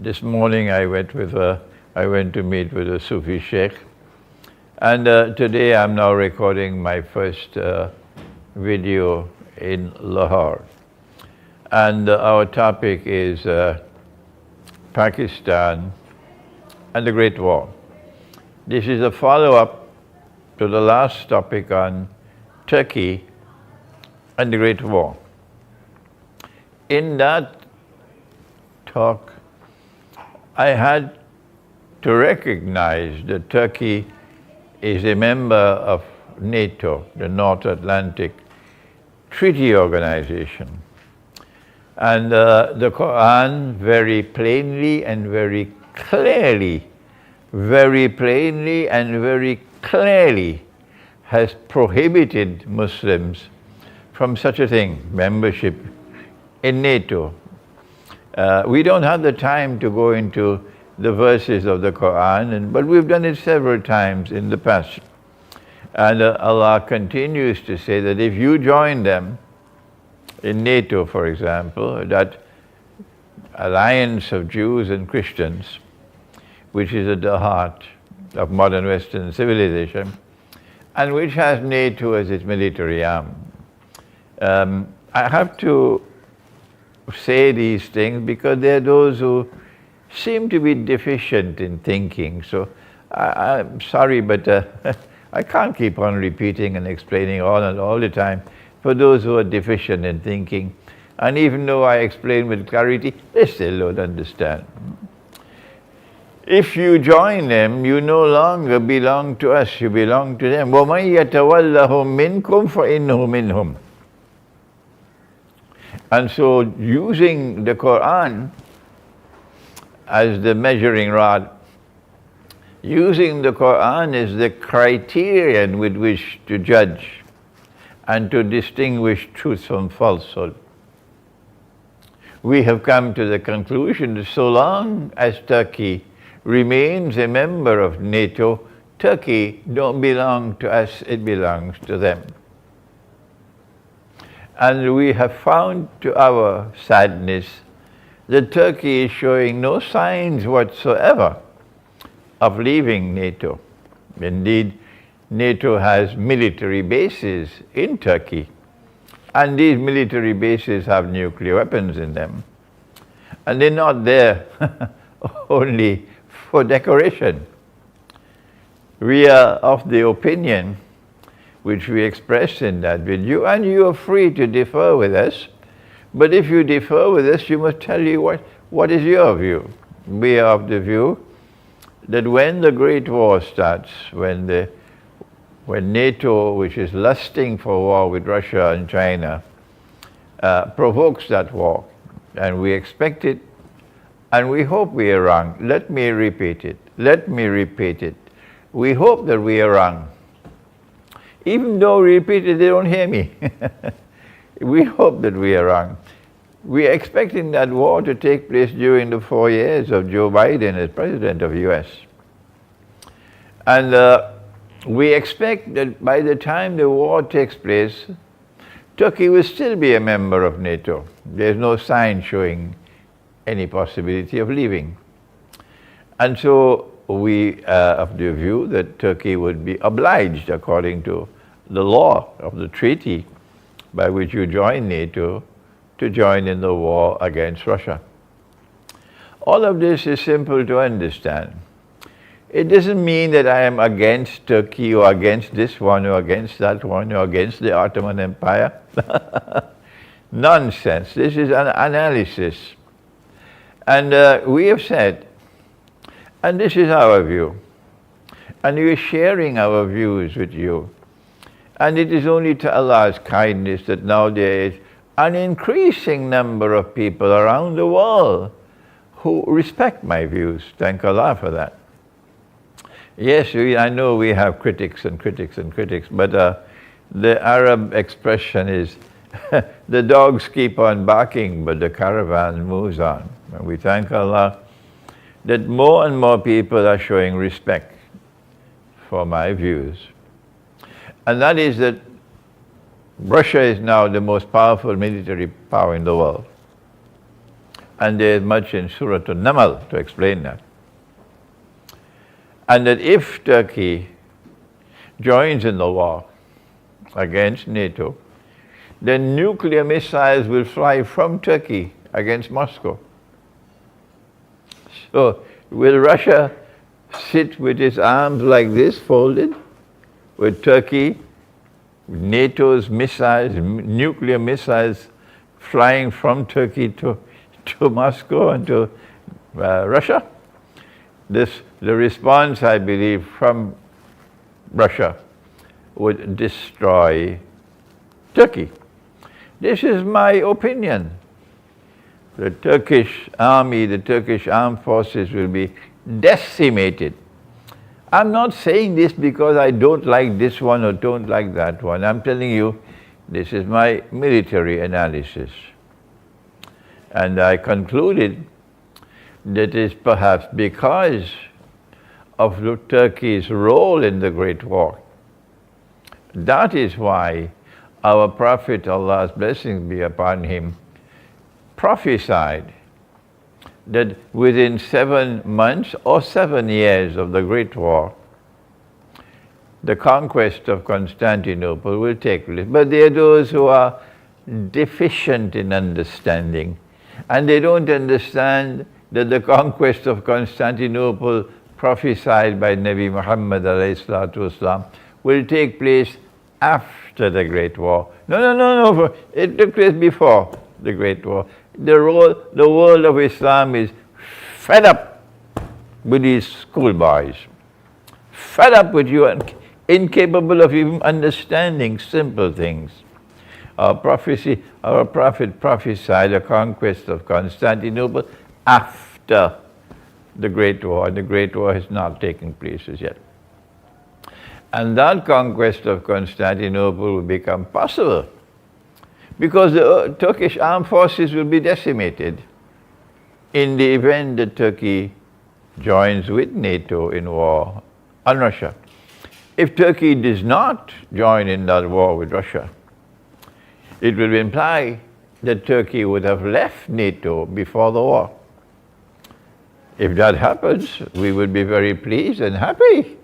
This morning I went to meet with a Sufi Sheikh, and today I'm now recording my first video in Lahore. And our topic is Pakistan and the Great War. This is a follow-up to the last topic on Turkey and the Great War. In that talk, I had to recognize that Turkey is a member of NATO, the North Atlantic Treaty Organization. And the Quran very plainly and very clearly has prohibited Muslims from such a thing, membership in NATO. We don't have the time to go into the verses of the Quran, but we've done it several times in the past. And Allah continues to say that if you join them in NATO, for example, that alliance of Jews and Christians, which is at the heart of modern Western civilization, and which has NATO as its military arm. I have to say these things because there are those who seem to be deficient in thinking. So I'm sorry, but I can't keep on repeating and explaining all the time for those who are deficient in thinking. And even though I explain with clarity, they still don't understand. If you join them, you no longer belong to us, you belong to them. وَمَن يَتَوَلَّهُم مِّنكُمْ فَإِنَّهُ مِنْهُمْ. And so using the Quran as the measuring rod, using the Quran as the criterion with which to judge and to distinguish truth from falsehood, we have come to the conclusion that so long as Turkey remains a member of NATO, Turkey don't belong to us, it belongs to them. And we have found to our sadness that Turkey is showing no signs whatsoever of leaving NATO. Indeed, NATO has military bases in Turkey, and these military bases have nuclear weapons in them. And they're not there only for decoration. We are of the opinion, which we expressed in that video, and you are free to differ with us, but if you differ with us, you must tell you what is your view. We are of the view that when the Great War starts, when NATO, which is lusting for war with Russia and China, provokes that war, and we expect it, and we hope we are wrong. Let me repeat it. We hope that we are wrong. Even though we repeat it, they don't hear me. We hope that we are wrong. We are expecting that war to take place during the 4 years of Joe Biden as president of the US. And we expect that by the time the war takes place, Turkey will still be a member of NATO. There's no sign showing any possibility of leaving. And so we are of the view that Turkey would be obliged, according to the law of the treaty by which you join NATO, to join in the war against Russia. All of this is simple to understand. It doesn't mean that I am against Turkey or against this one or against that one or against the Ottoman Empire. Nonsense. This is an analysis. And we have said, and this is our view, and we are sharing our views with you. And it is only to Allah's kindness that now there is an increasing number of people around the world who respect my views. Thank Allah for that. Yes, I know we have critics, but the Arab expression is, the dogs keep on barking, but the caravan moves on. And we thank Allah that more and more people are showing respect for my views. And that is that Russia is now the most powerful military power in the world. And there is much in Surah An-Naml to explain that. And that if Turkey joins in the war against NATO, then nuclear missiles will fly from Turkey against Moscow. So will Russia sit with its arms like this, folded, with Turkey, NATO's missiles, nuclear missiles flying from Turkey to Moscow and to Russia? The response, I believe, from Russia would destroy Turkey. This is my opinion. The Turkish army, the Turkish armed forces will be decimated. I'm not saying this because I don't like this one or don't like that one. I'm telling you, this is my military analysis. And I concluded that is perhaps because of Turkey's role in the Great War. That is why our Prophet, Allah's blessings be upon him, prophesied that within 7 months or 7 years of the Great War, the conquest of Constantinople will take place. But there are those who are deficient in understanding, and they don't understand that the conquest of Constantinople prophesied by Nabi Muhammad ﷺ will take place after the Great War. No. It took place before the Great War. The world of Islam is fed up with these schoolboys, fed up with you and incapable of even understanding simple things. Our Prophet prophesied the conquest of Constantinople after the Great War, and the Great War has not taken place as yet. And that conquest of Constantinople will become possible because the Turkish armed forces will be decimated in the event that Turkey joins with NATO in war on Russia. If Turkey does not join in that war with Russia, it will imply that Turkey would have left NATO before the war. If that happens, we would be very pleased and happy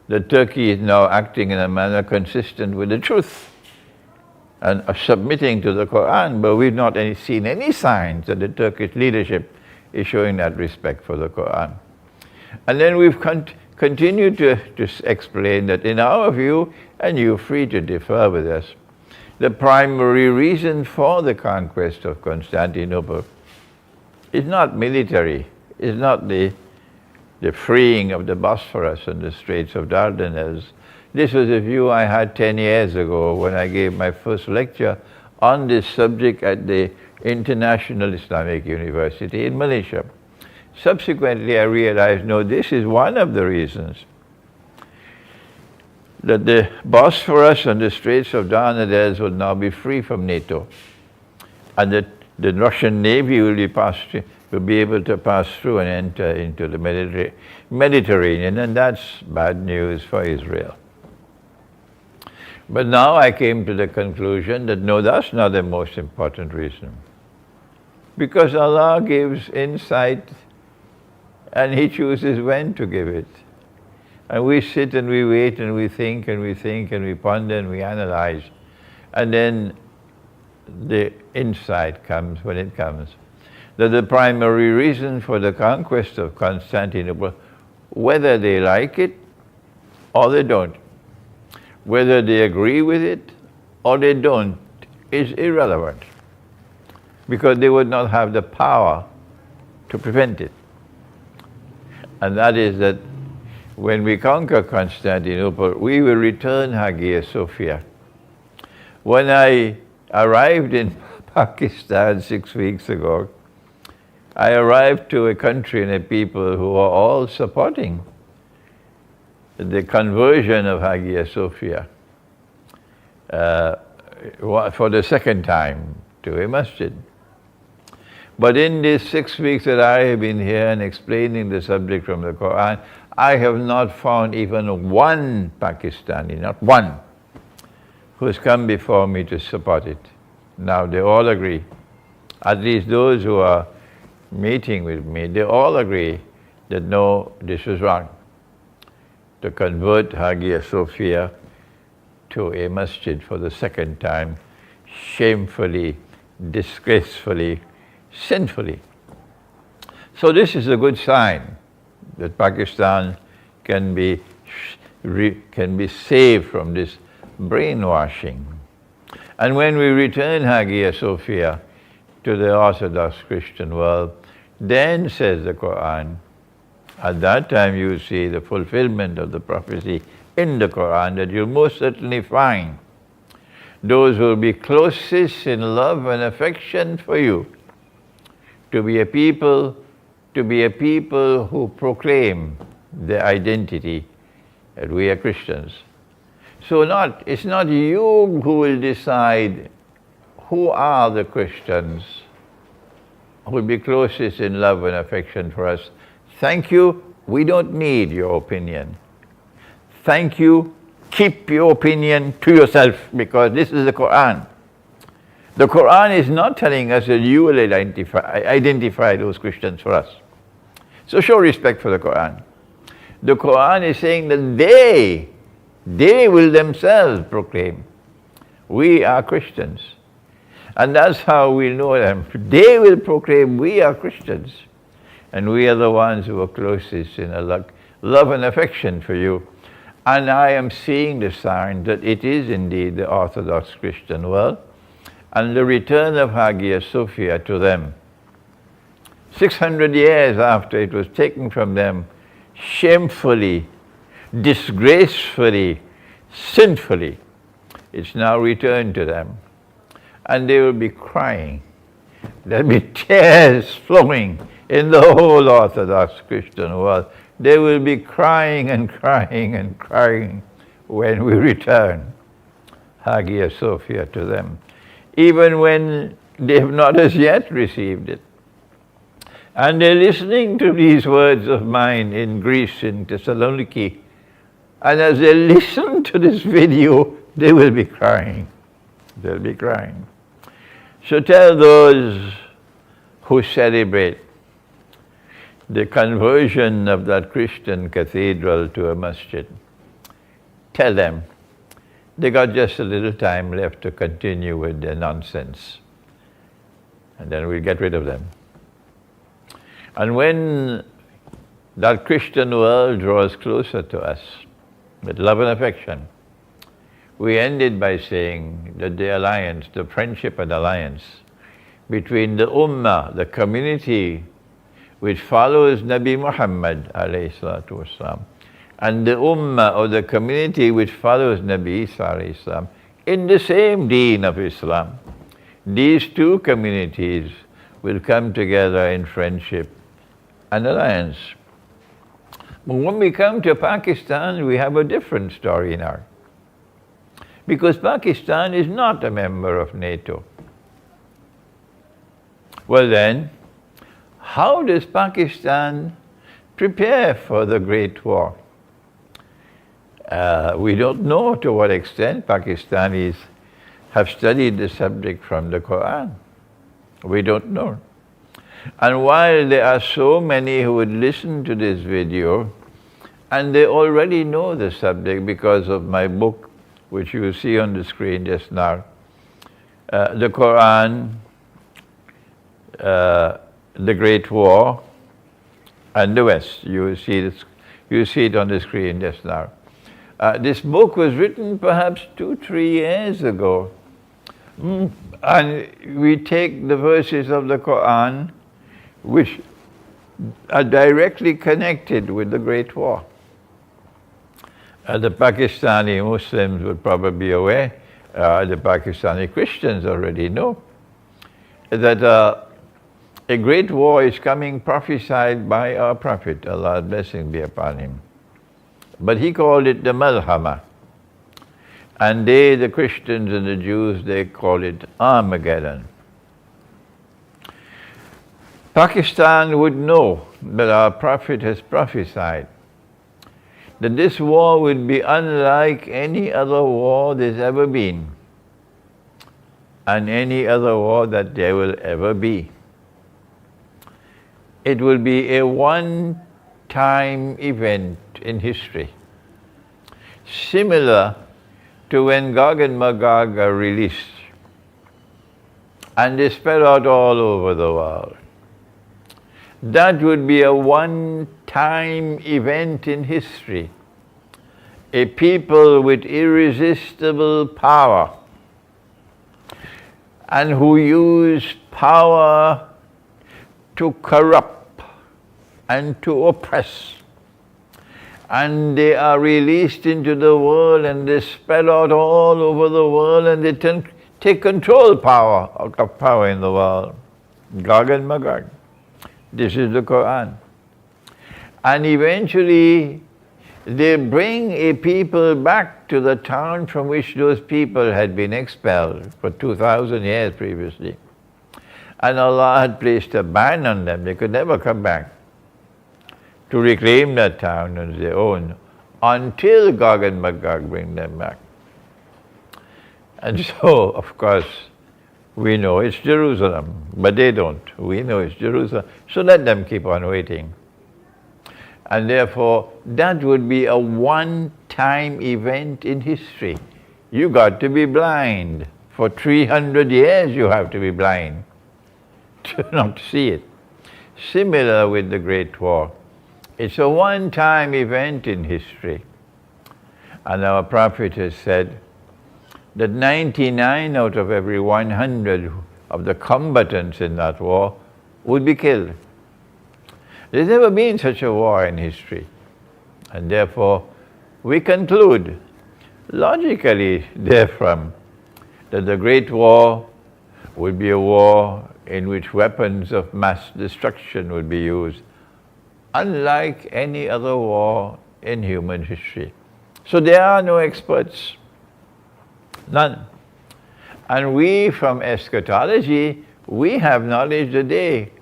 that Turkey is now acting in a manner consistent with the truth and submitting to the Quran, but we've not seen any signs that the Turkish leadership is showing that respect for the Quran. And then we've continued to explain that in our view, and you're free to differ with us, the primary reason for the conquest of Constantinople is not military, is not the freeing of the Bosphorus and the Straits of Dardanelles. This was a view I had 10 years ago when I gave my first lecture on this subject at the International Islamic University in Malaysia. Subsequently, I realized, no, this is one of the reasons that the Bosphorus and the Straits of Dardanelles will now be free from NATO, and that the Russian Navy will be able to pass through and enter into the Mediterranean, and that's bad news for Israel. But now I came to the conclusion that no, that's not the most important reason. Because Allah gives insight and He chooses when to give it. And we sit and we wait and we think and we think and we ponder and we analyze. And then the insight comes when it comes. That the primary reason for the conquest of Constantinople, whether they like it or they don't, whether they agree with it or they don't, is irrelevant. Because they would not have the power to prevent it. And that is that when we conquer Constantinople, we will return Hagia Sophia. When I arrived in Pakistan 6 weeks ago, I arrived to a country and a people who are all supporting the conversion of Hagia Sophia for the second time to a masjid. But in these 6 weeks that I have been here and explaining the subject from the Quran, I have not found even one Pakistani, not one, who has come before me to support it. Now they all agree At least those who are meeting with me, they all agree that no, this was wrong. To convert Hagia Sophia to a masjid for the second time, shamefully, disgracefully, sinfully. So this is a good sign that Pakistan can be saved from this brainwashing. And when we return Hagia Sophia to the Orthodox Christian world, then, says the Quran, at that time you see the fulfillment of the prophecy in the Quran that you'll most certainly find those who will be closest in love and affection for you to be a people who proclaim their identity that we are Christians. So it's not you who will decide who are the Christians who will be closest in love and affection for us. Thank you, we don't need your opinion. Thank you, keep your opinion to yourself, because this is the Quran. The Quran is not telling us that you will identify those Christians for us. So show respect for the Quran. The Quran is saying that they will themselves proclaim, we are Christians. And that's how we know them. They will proclaim, we are Christians. And we are the ones who are closest in love and affection for you. And I am seeing the sign that it is indeed the Orthodox Christian world and the return of Hagia Sophia to them. 600 years after it was taken from them, shamefully, disgracefully, sinfully, it's now returned to them. And they will be crying. There'll be tears flowing in the whole Orthodox Christian world. They will be crying and crying and crying when we return Hagia Sophia to them, even when they have not as yet received it. And they're listening to these words of mine in Greece, in Thessaloniki, and as they listen to this video, they will be crying. They'll be crying. So tell those who celebrate the conversion of that Christian cathedral to a masjid, tell them they got just a little time left to continue with their nonsense, and then we'll get rid of them. And when that Christian world draws closer to us with love and affection, we ended by saying that the alliance, the friendship and alliance between the Ummah, the community which follows Nabi Muhammad alayhi salatu wasalam, and the Ummah, or the community which follows Nabi Isa alayhi salam, in the same deen of Islam, these two communities will come together in friendship and alliance. But when we come to Pakistan, we have a different story now, because Pakistan is not a member of NATO. Well then, how does Pakistan prepare for the Great War? We don't know to what extent Pakistanis have studied the subject from the Quran. We don't know. And while there are so many who would listen to this video, and they already know the subject because of my book, which you see on the screen just now, the Quran, the Great War, and the West. You see it on the screen just now. This book was written perhaps 2-3 years ago. And we take the verses of the Quran which are directly connected with the Great War. The Pakistani Muslims would probably be aware, the Pakistani Christians already know, that a great war is coming prophesied by our Prophet, Allah's blessing be upon him. But he called it the Malhama. And they, the Christians and the Jews, they call it Armageddon. Pakistan would know that our Prophet has prophesied that this war would be unlike any other war there's ever been. and any other war that there will ever be. It will be a one-time event in history, similar to when Gog and Magog are released and they spread out all over the world. That would be a one-time event in history. A people with irresistible power and who use power to corrupt and to oppress. And they are released into the world and they spread out all over the world and they take control of power in the world. Gog and Magog. This is the Quran. And eventually they bring a people back to the town from which those people had been expelled for 2,000 years previously. And Allah had placed a ban on them. They could never come back to reclaim that town as their own until Gog and Magog bring them back. And so, of course, we know it's Jerusalem, but they don't. We know it's Jerusalem, so let them keep on waiting. And therefore, that would be a one-time event in history. You got to be blind. For 300 years you have to be blind to not see it. Similar with the Great War. It's a one-time event in history. And our Prophet has said that 99 out of every 100 of the combatants in that war would be killed. There's never been such a war in history. And therefore, we conclude, logically therefrom, that the Great War would be a war in which weapons of mass destruction would be used, unlike any other war in human history. So there are no experts, none. And we from eschatology, we have knowledge today.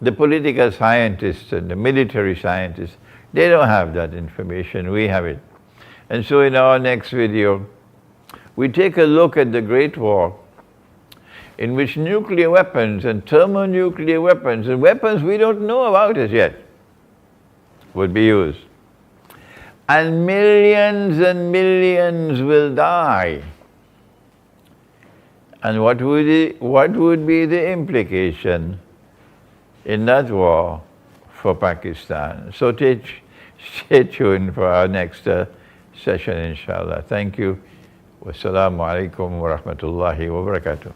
The political scientists and the military scientists, they don't have that information, we have it. And so in our next video, we take a look at the Great War, in which nuclear weapons and thermonuclear weapons and weapons we don't know about as yet would be used. And millions will die. And what would be the implication in that war for Pakistan? So stay tuned for our next session, inshallah. Thank you. Assalamu Alaikum wa Rahmatullahi wa Barakatuh.